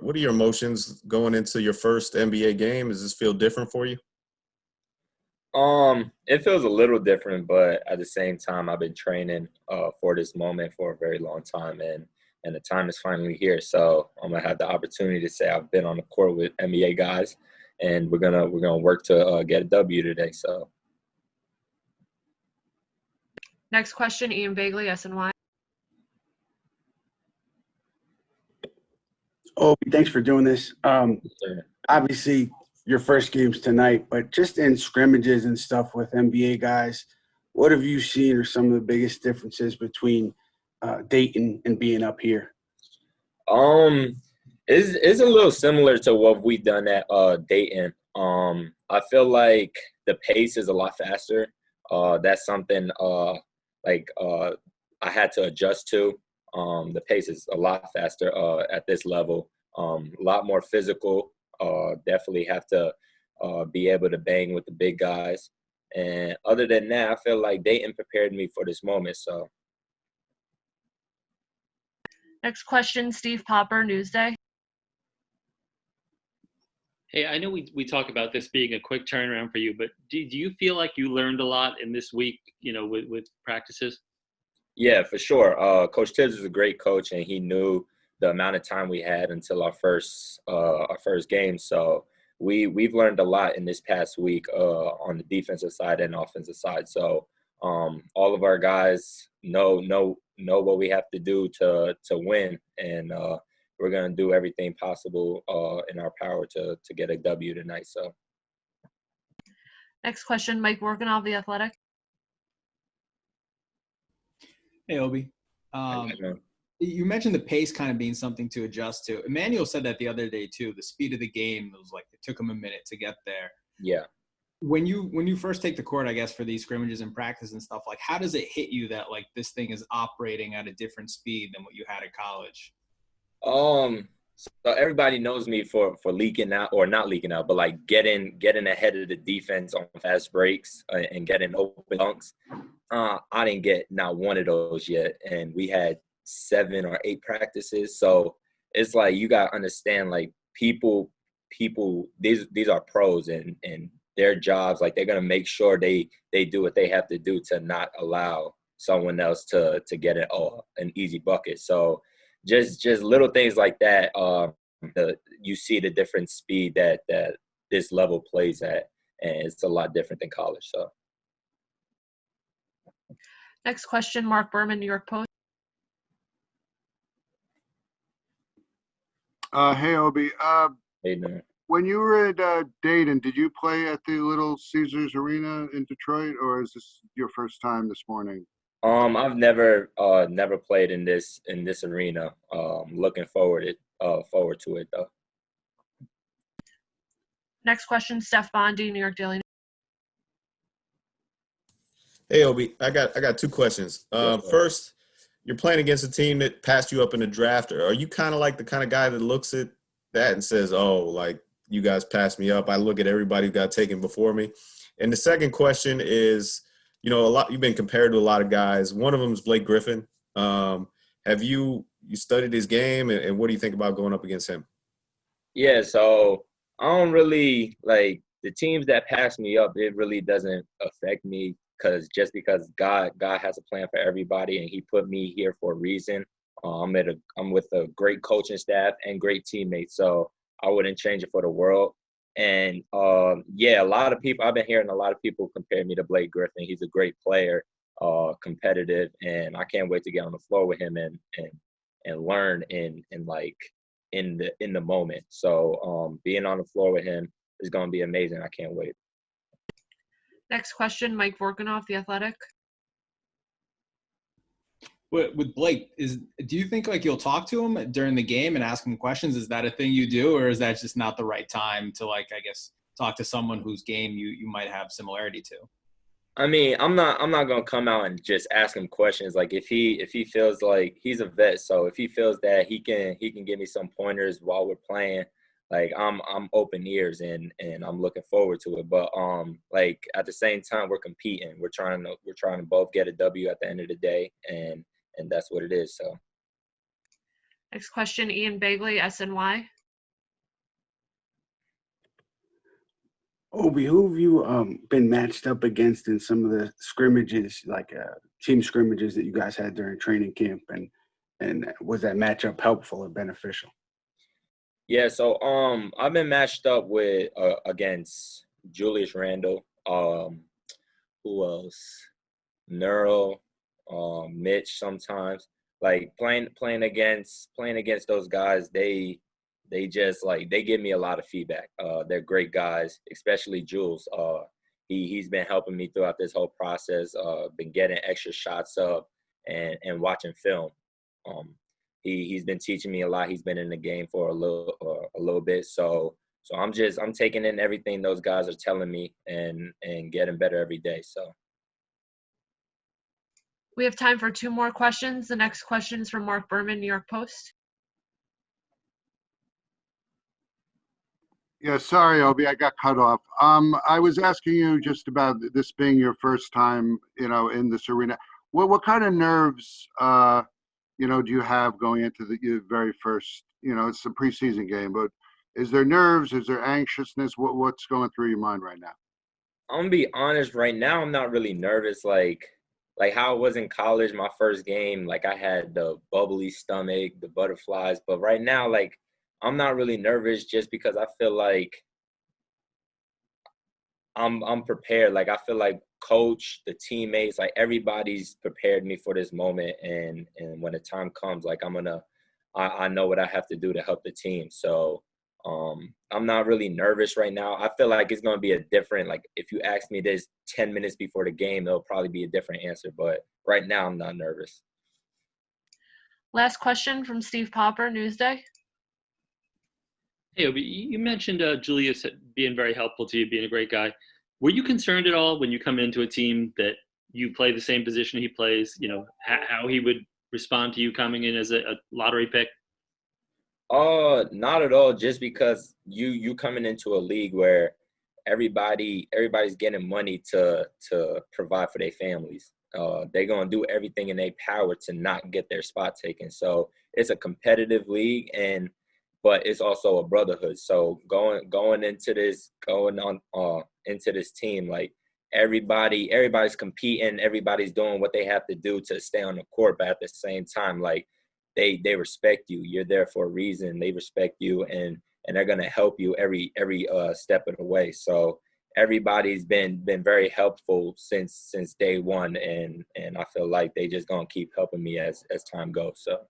what are your emotions going into your first NBA game? Does this feel different for you? It feels a little different, but at the same time, I've been training for this moment for a very long time, and the time is finally here. So I'm gonna have the opportunity to say I've been on the court with NBA guys, and we're gonna work to get a W today. So Next question, Ian Bagley, SNY. Oh, thanks for doing this. sure. Obviously, your first game's tonight, but just in scrimmages and stuff with NBA guys, what have you seen are some of the biggest differences between Dayton and being up here? Um, is a little similar to what we done at Dayton. I feel like the pace is a lot faster. That's something I had to adjust to. The pace is a lot faster at this level. A lot more physical. Definitely have to be able to bang with the big guys. And other than that, I feel like Dayton prepared me for this moment. So Next question, Steve Popper, Newsday. Hey, I know we talk about this being a quick turnaround for you, but do you feel like you learned a lot in this week, with practices? yeah, for sure. Coach Tibbs is a great coach, and he knew the amount of time we had until our first game. So we've learned a lot in this past week on the defensive side and offensive side. So all of our guys know what we have to do to win, and we're gonna do everything possible in our power to get a W tonight. So Next question, Mike Vorkunov, The Athletic. Hey, Obi. You mentioned the pace kind of being something to adjust to. Emmanuel said that the other day too. The speed of the game, it was like it took him a minute to get there. yeah. When you first take the court, I guess, for these scrimmages and practice and stuff, like how does it hit you that like this thing is operating at a different speed than what you had at college? So everybody knows me for leaking out, or not leaking out, but like getting ahead of the defense on fast breaks and getting open dunks. I didn't get not one of those yet, and we had 7 or 8 practices. So it's like you gotta understand, like people these are pros, and their jobs, like they're gonna make sure they do what they have to do to not allow someone else to get an easy bucket. So just little things like that. You see the different speed that this level plays at, and it's a lot different than college. So Next question, Mark Berman, New York Post. Hey, Obi. hey, man. When you were at Dayton, did you play at the Little Caesars Arena in Detroit, or is this your first time this morning? I've never played in this arena. Looking forward to it though. Next question, Steph Bondi, New York Daily News. Hey, Obi, I got 2 questions. First, you're playing against a team that passed you up in the draft. Are you kind of like the kind of guy that looks at that and says, "Oh, like you guys passed me up. I look at everybody who got taken before me"? And the second question is, you've been compared to a lot of guys. One of them is Blake Griffin. Have you studied his game, and what do you think about going up against him? Yeah, so I don't really like the teams that pass me up. It really doesn't affect me because God has a plan for everybody, and He put me here for a reason. I'm with a great coaching staff and great teammates, so I wouldn't change it for the world. And a lot of people, I've been hearing a lot of people compare me to Blake Griffin. He's a great player, competitive, and I can't wait to get on the floor with him and learn in the moment. So being on the floor with him is going to be amazing. I can't wait. Next question, Mike Vorkunov, The Athletic. With Blake, do you think like you'll talk to him during the game and ask him questions? Is that a thing you do, or is that just not the right time to talk to someone whose game you might have similarity to? I mean, I'm not gonna come out and just ask him questions. Like if he feels like he's a vet, so if he feels that he can give me some pointers while we're playing, like I'm open ears and I'm looking forward to it. But like at the same time, we're competing. We're trying to both get a W at the end of the day, and that's what it is. So Next question, Ian Bagley, SNY. Obi, who have you been matched up against in some of the scrimmages, like team scrimmages that you guys had during training camp, and was that matchup helpful or beneficial? Yeah, so I've been matched up with against Julius Randle, who else? Neural, Mitch sometimes. Like playing against those guys, they just like they give me a lot of feedback. They're great guys, especially Jules. He's been helping me throughout this whole process. Been getting extra shots up and watching film. Um, he's been teaching me a lot. He's been in the game for a little bit. So I'm taking in everything those guys are telling me and getting better every day. So. We have time for 2 more questions. The next question is from Mark Berman, New York Post. Yeah, sorry, Obi, I got cut off. I was asking you just about this being your first time, in this arena. What kind of nerves, do you have going into your very first, it's a preseason game, but is there nerves? Is there anxiousness? What's going through your mind right now? I'm gonna be honest, right now I'm not really nervous like how it was in college, my first game, like I had the bubbly stomach, the butterflies, but right now, like I'm not really nervous just because I feel like I'm prepared. Like I feel like coach, the teammates, like everybody's prepared me for this moment and when the time comes, like I know what I have to do to help the team. So I'm not really nervous right now. I feel like it's going to be a different, like if you ask me this 10 minutes before the game, it'll probably be a different answer. But right now I'm not nervous. Last question from Steve Popper, Newsday. Hey, Obi, you mentioned Julius being very helpful to you, being a great guy. Were you concerned at all when you come into a team that you play the same position he plays, how he would respond to you coming in as a lottery pick? Not at all. Just because you coming into a league where everybody's getting money to provide for their families. They're gonna do everything in their power to not get their spot taken. So it's a competitive league, but it's also a brotherhood. So going into this team, like everybody's competing, everybody's doing what they have to do to stay on the court, but at the same time, like they respect you. You're there for a reason. They respect you and they're gonna help you every step of the way. So everybody's been very helpful since day one, and I feel like they just gonna keep helping me as time goes. So.